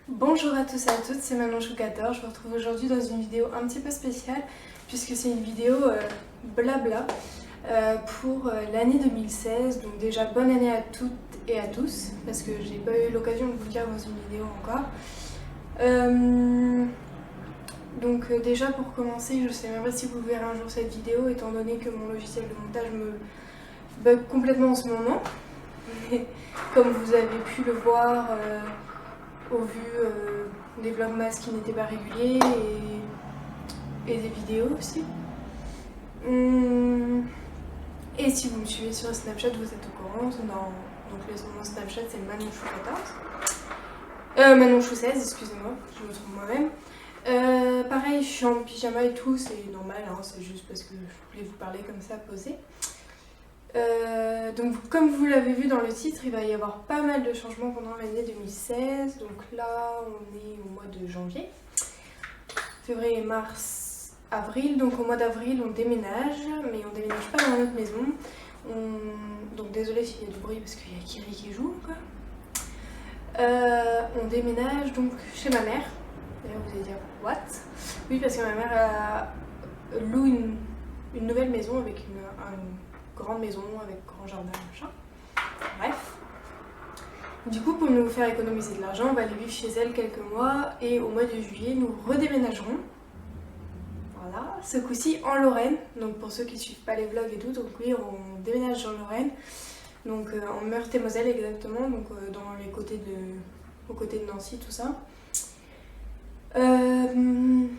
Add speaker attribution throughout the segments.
Speaker 1: Bonjour à tous et à toutes, c'est Manon Choucator. Je vous retrouve aujourd'hui dans une vidéo un petit peu spéciale puisque c'est une vidéo blabla pour l'année 2016. Donc déjà bonne année à toutes et à tous parce que j'ai pas eu l'occasion de vous le dire dans une vidéo encore. Déjà pour commencer, je sais même pas si vous verrez un jour cette vidéo étant donné que mon logiciel de montage me bug complètement en ce moment. Comme vous avez pu le voir au vu des vlogmas qui n'étaient pas réguliers et des vidéos aussi. Et si vous me suivez sur Snapchat, vous êtes au courant. Donc mon Snapchat c'est Manon Chou14. Manon Chou16, excusez-moi, je me trompe moi-même. Pareil, je suis en pyjama et tout, c'est normal, hein, c'est juste parce que je voulais vous parler comme ça, posé. Donc comme vous l'avez vu dans le titre, il va y avoir pas mal de changements pendant l'année 2016. Donc là, on est au mois de janvier, février, mars, avril. Donc au mois d'avril, on déménage, mais on déménage pas dans notre maison. Donc désolé s'il y a du bruit parce qu'il y a Kiri qui joue, quoi. On déménage donc chez ma mère. D'ailleurs, vous allez dire what? Oui, parce que ma mère loue une nouvelle maison avec une grande maison avec grand jardin, machin. Bref. Du coup, pour nous faire économiser de l'argent, on va aller vivre chez elle quelques mois et au mois de juillet, nous redéménagerons. Voilà, ce coup-ci en Lorraine. Donc pour ceux qui suivent pas les vlogs et tout, donc oui, on déménage en Lorraine. Donc en Meurthe-et-Moselle exactement, donc aux côtés de Nancy, tout ça. Donc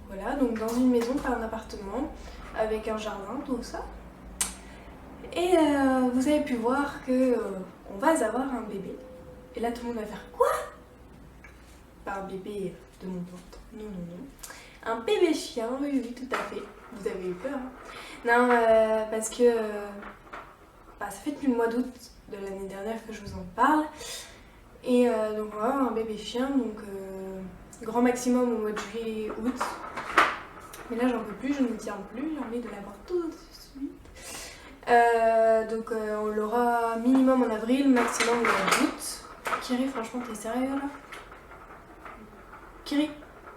Speaker 1: voilà, donc dans une maison, pas un appartement, avec un jardin, tout ça. Et vous avez pu voir que on va avoir un bébé. Et là, tout le monde va faire quoi? Pas un bébé de mon ventre. Non, non, non. Un bébé chien, oui, oui, tout à fait. Vous avez eu peur, hein? Non, parce que ça fait depuis le mois d'août de l'année dernière que je vous en parle. Et donc, on va avoir un bébé chien, donc grand maximum au mois de juillet, août. Mais là, j'en peux plus, je ne me tiens plus, j'ai envie de l'avoir tout de suite. On l'aura minimum en avril, maximum au mois d'août. Kiri, franchement, t'es sérieux là? Kiri,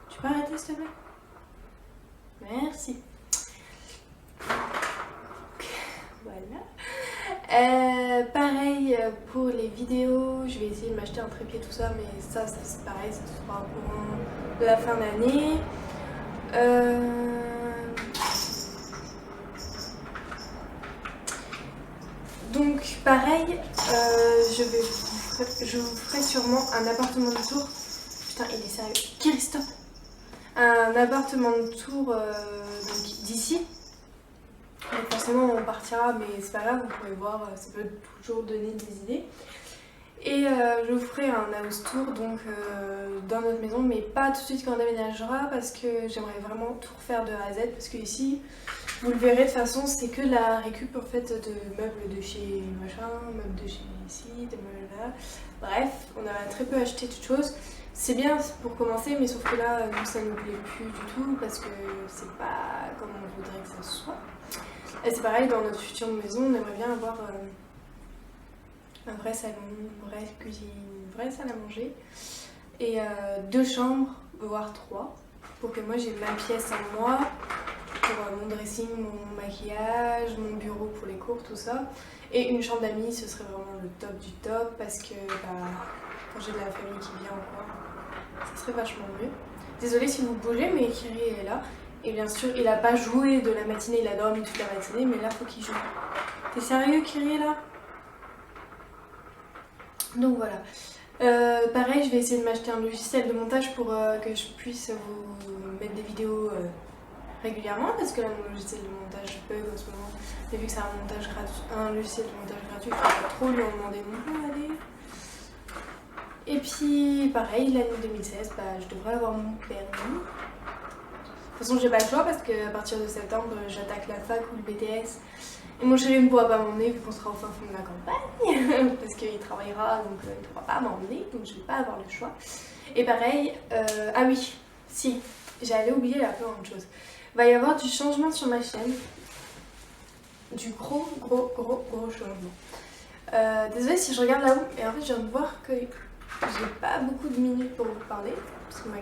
Speaker 1: tu peux arrêter s'il te plaît? Merci. Voilà. Pareil pour les vidéos, je vais essayer de m'acheter un trépied, tout ça, mais ça c'est pareil, ça sera pour la fin d'année. Donc pareil, je vous ferai sûrement un appartement de tour. Putain, il est sérieux. Kiri, stop. Un appartement de tour d'ici. Donc forcément on partira, mais c'est pas grave, vous pouvez voir, ça peut toujours donner des idées. Et je vous ferai un house tour donc dans notre maison, mais pas tout de suite quand on déménagera parce que j'aimerais vraiment tout refaire de A à Z parce que ici, vous le verrez de toute façon, c'est que la récup en fait de meubles de chez machin, meubles de chez ici, de meubles là. Bref, on a très peu acheté toutes choses. C'est bien pour commencer, mais sauf que là, ça nous plaît plus du tout parce que c'est pas comme on voudrait que ça soit. Et c'est pareil, dans notre future maison, on aimerait bien avoir un vrai salon, une vraie cuisine, une vraie salle à manger et 2 chambres, voire 3, pour que moi j'ai ma pièce à moi pour mon dressing, mon maquillage, mon bureau pour les cours, tout ça. Et une chambre d'amis, ce serait vraiment le top du top parce que quand j'ai de la famille qui vient ou quoi, ça serait vachement mieux. Désolée si vous bougez, mais Kiri est là. Et bien sûr, il a pas joué de la matinée, il a dormi toute la matinée, mais là faut qu'il joue. T'es sérieux, Kiri, là? Donc voilà. Pareil, je vais essayer de m'acheter un logiciel de montage pour que je puisse vous mettre des vidéos régulièrement parce que là mon logiciel de montage bug en ce moment. Et vu que c'est un logiciel de montage gratuit, je ne peux pas trop lui en demander non plus. Allez. Et puis pareil, l'année 2016, je devrais avoir mon permis. De toute façon, j'ai pas le choix parce qu'à partir de septembre, j'attaque la fac ou le BTS. Et mon chéri ne pourra pas m'emmener vu qu'on sera au fin fond de la campagne parce qu'il travaillera donc il ne pourra pas m'emmener, donc je ne vais pas avoir le choix. Et pareil, ah oui, si, j'allais oublier la plein de choses. Il va y avoir du changement sur ma chaîne, du gros changement. Désolée si je regarde là-haut et en fait je viens de voir que j'ai pas beaucoup de minutes pour vous parler, parce que donc,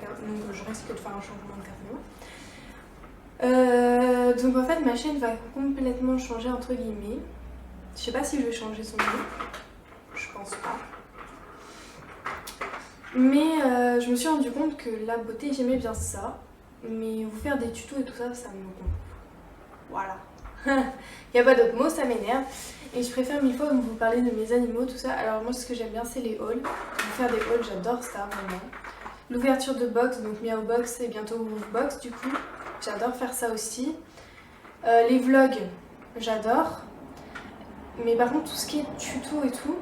Speaker 1: je risque de faire un changement de carte. Donc en fait ma chaîne va complètement changer entre guillemets. Je sais pas si je vais changer son nom, je pense pas. Mais je me suis rendu compte que la beauté j'aimais bien ça, mais vous faire des tutos et tout ça, ça me gonfle. Voilà. Il n'y a pas d'autre mot, ça m'énerve. Et je préfère mille fois vous parler de mes animaux, tout ça. Alors moi ce que j'aime bien c'est les hauls. Vous faire des hauls, j'adore ça vraiment. L'ouverture de box, donc Miao Box et bientôt Woof Box du coup. J'adore faire ça aussi. Les vlogs, j'adore. Mais par contre tout ce qui est tuto et tout,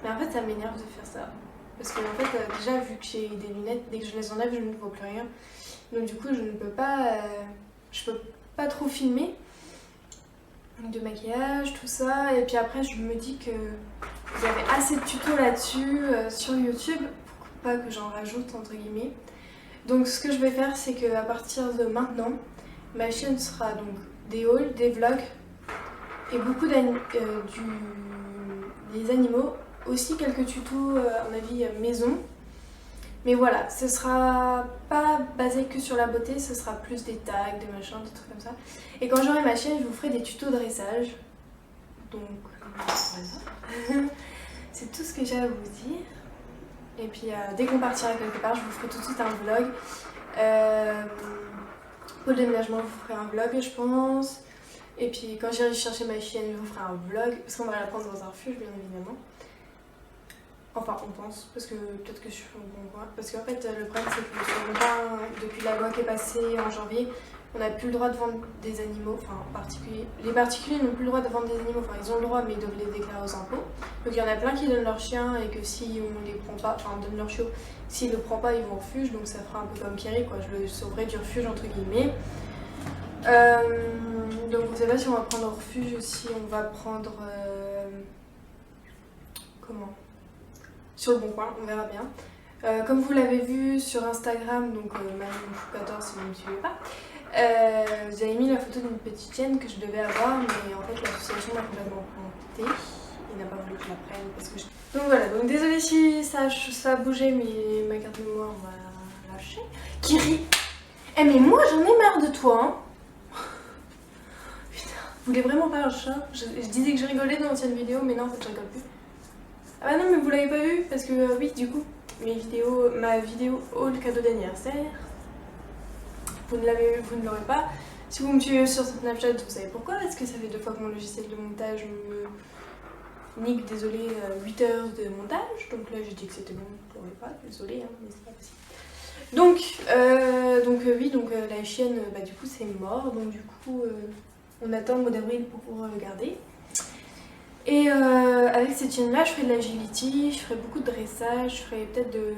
Speaker 1: mais en fait ça m'énerve de faire ça. Parce que en fait déjà vu que j'ai des lunettes, dès que je les enlève je ne vois plus rien. Donc du coup je ne peux pas, je peux pas trop filmer. De maquillage, tout ça. Et puis après je me dis que vous avez assez de tutos là-dessus sur YouTube. Pourquoi pas que j'en rajoute entre guillemets. Donc ce que je vais faire c'est qu'à partir de maintenant, ma chaîne sera donc des hauls, des vlogs et beaucoup des animaux. Aussi quelques tutos à mon avis maison. Mais voilà, ce sera pas basé que sur la beauté, ce sera plus des tags, des machins, des trucs comme ça. Et quand j'aurai ma chaîne, je vous ferai des tutos dressage. Donc voilà. C'est tout ce que j'ai à vous dire. Et puis dès qu'on partira quelque part, je vous ferai tout de suite un vlog. Pour le déménagement, je vous ferai un vlog, je pense. Et puis quand j'irai chercher ma chienne, je vous ferai un vlog. Parce qu'on va la prendre dans un refuge, bien évidemment. Enfin, on pense, parce que peut-être que je suis au bon point. Parce qu'en fait, le problème, c'est que sur le point, depuis la loi qui est passée en janvier, on n'a plus le droit de vendre des animaux, enfin, en particulier. Les particuliers n'ont plus le droit de vendre des animaux, enfin, ils ont le droit, mais ils doivent les déclarer aux impôts. Donc, il y en a plein qui donnent leurs chiens et que si on les prend pas, enfin, donnent leur chiot, s'ils le prennent pas, ils vont au refuge. Donc, ça fera un peu comme Kiri, quoi. Je le sauverai du refuge, entre guillemets. Donc, on ne sait pas si on va prendre au refuge ou si on va prendre. Comment ? Sur le bon coin, on verra bien. Comme vous l'avez vu sur Instagram, donc Marion14 si vous ne me suivez pas, vous avez mis la photo d'une petite chienne que je devais avoir, mais en fait l'association m'a complètement plantée. Il n'a pas voulu que je la prenne parce que je... Donc voilà, donc désolé si ça a bougé, mais ma carte mémoire on va lâcher. Kiri, eh mais moi j'en ai marre de toi, hein. Putain, vous voulez vraiment pas un chat? Je disais que je rigolais dans l'ancienne vidéo, mais non, en fait je rigole plus. Ah bah non, mais vous l'avez pas vu parce que oui, du coup, ma vidéo haul cadeau d'anniversaire, vous ne l'aurez pas. Si vous me suivez sur Snapchat, vous savez pourquoi, parce que ça fait 2 fois que mon logiciel de montage me nique, désolé, 8 heures de montage. Donc là, j'ai dit que c'était bon, vous ne l'aurez pas, désolé, hein, mais c'est pas possible. Donc oui, la chienne, bah du coup, c'est mort, donc du coup, on attend le mois d'avril pour pouvoir le garder. Et avec cette chienne-là, je ferai de l'agility, je ferai beaucoup de dressage, je ferai peut-être de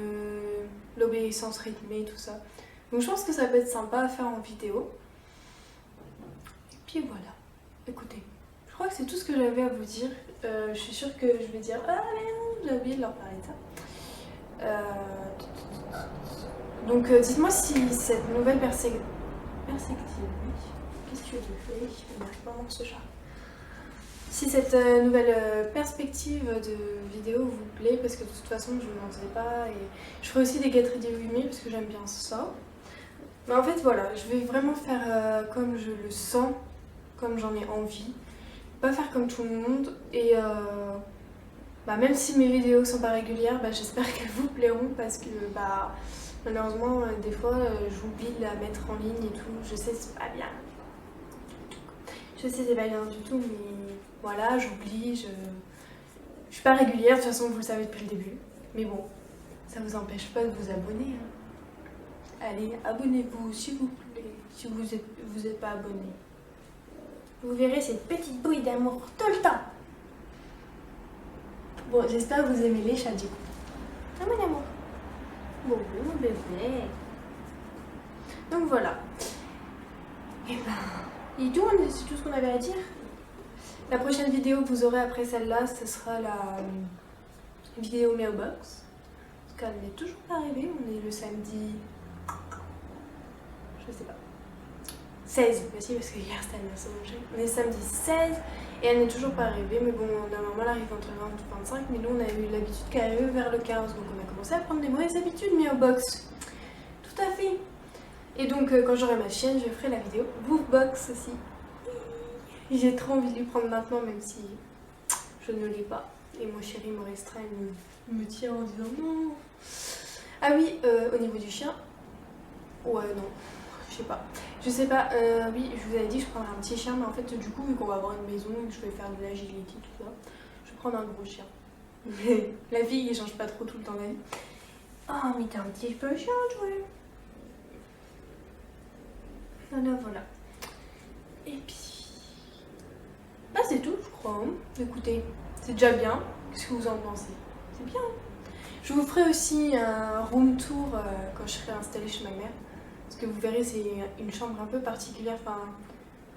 Speaker 1: l'obéissance rythmée, tout ça. Donc je pense que ça peut être sympa à faire en vidéo. Et puis voilà, écoutez, je crois que c'est tout ce que j'avais à vous dire. Je suis sûre que je vais dire « Ah mais j'ai oublié de leur parler de ça ». Donc dites-moi si cette nouvelle perspective... Qu'est-ce que tu veux faire? Il n'arrive pas à mordre ce chat. Si cette nouvelle perspective de vidéo vous plaît, parce que de toute façon je n'en sais pas, et je ferai aussi des get ready with me parce que j'aime bien ça. Mais en fait voilà, je vais vraiment faire comme je le sens, comme j'en ai envie, pas faire comme tout le monde, et même si mes vidéos sont pas régulières, j'espère qu'elles vous plairont parce que malheureusement des fois j'oublie de la mettre en ligne et tout, je sais c'est pas bien. Je sais c'est pas bien du tout, mais voilà, j'oublie, je suis pas régulière, de toute façon vous le savez depuis le début. Mais bon, ça vous empêche pas de vous abonner. Hein. Allez, abonnez-vous s'il vous plaît, si vous êtes pas abonné. Vous verrez cette petite bouille d'amour tout le temps. Bon, j'espère que vous aimez les chats du coup. Ah mon amour. Bon, mon bébé. Donc voilà. Et et tout, c'est tout ce qu'on avait à dire. La prochaine vidéo que vous aurez après celle-là, ce sera la vidéo mailbox. Parce qu'elle n'est toujours pas arrivée, on est le samedi... Je sais pas. 16, aussi parce que hier c'était anniversaire de Jacques. On est samedi 16 et elle n'est toujours pas arrivée, mais bon, normalement elle arrive entre le 20 et le 25, mais nous on a eu l'habitude qu'elle arrive vers le 15, donc on a commencé à prendre des mauvaises habitudes, mais au box. Tout à fait. Et donc quand j'aurai ma chienne, je ferai la vidéo bouffe box aussi. J'ai trop envie de lui prendre maintenant, même si je ne l'ai pas. Et mon chéri me restreint, il me tire en disant non. Ah oui, au niveau du chien, ouais, non, je sais pas, oui, je vous avais dit que je prendrais un petit chien, mais en fait, du coup, vu qu'on va avoir une maison et que je vais faire de l'agility, tout ça, je vais prendre un gros chien. Mais la vie, il change pas trop tout le temps la vie. Oh, mais t'es un petit peu chiant, ouais. Voilà. Et puis, bah c'est tout, je crois. Hein. Écoutez, c'est déjà bien. Qu'est-ce que vous en pensez? C'est bien. Je vous ferai aussi un room tour quand je serai installée chez ma mère. Parce que vous verrez, c'est une chambre un peu particulière. Enfin,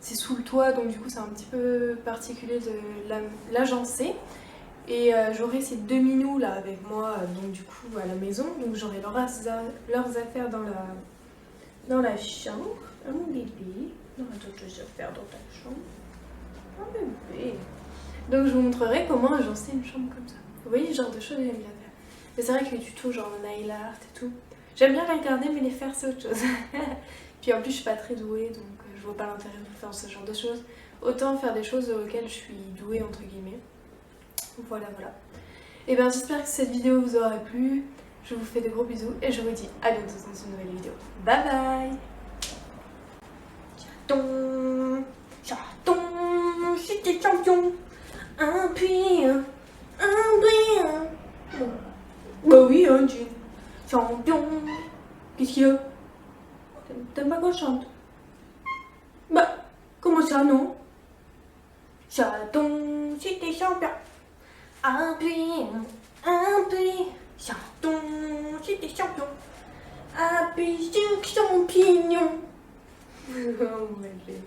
Speaker 1: c'est sous le toit, donc du coup, c'est un petit peu particulier de l'agencer. Et j'aurai ces deux minous là avec moi, donc du coup, à la maison. Donc j'aurai leurs affaires dans la chambre. Ah, mon bébé. Il y aura d'autres affaires dans ta chambre. Ah, bébé. Donc je vous montrerai comment agencer une chambre comme ça. Vous voyez le genre de choses que j'aime bien faire. Mais c'est vrai que les tutos genre nail art et tout, j'aime bien les regarder mais les faire c'est autre chose. Puis en plus je suis pas très douée donc je vois pas l'intérêt de faire ce genre de choses. Autant faire des choses auxquelles je suis douée entre guillemets. Voilà. Et bien j'espère que cette vidéo vous aura plu. Je vous fais de gros bisous et je vous dis à bientôt dans une nouvelle vidéo. Bye bye. Chaton, j'étais champion. Un puis. Bah oui, hein, tu champion. Qu'est-ce qu'il y a? T'aimes pas qu'on chante? Bah, comment ça, non? Chaton, j'étais champion. Un puis. Chaton, j'étais champion. Un puis sur champignon. Oh, mon bébé.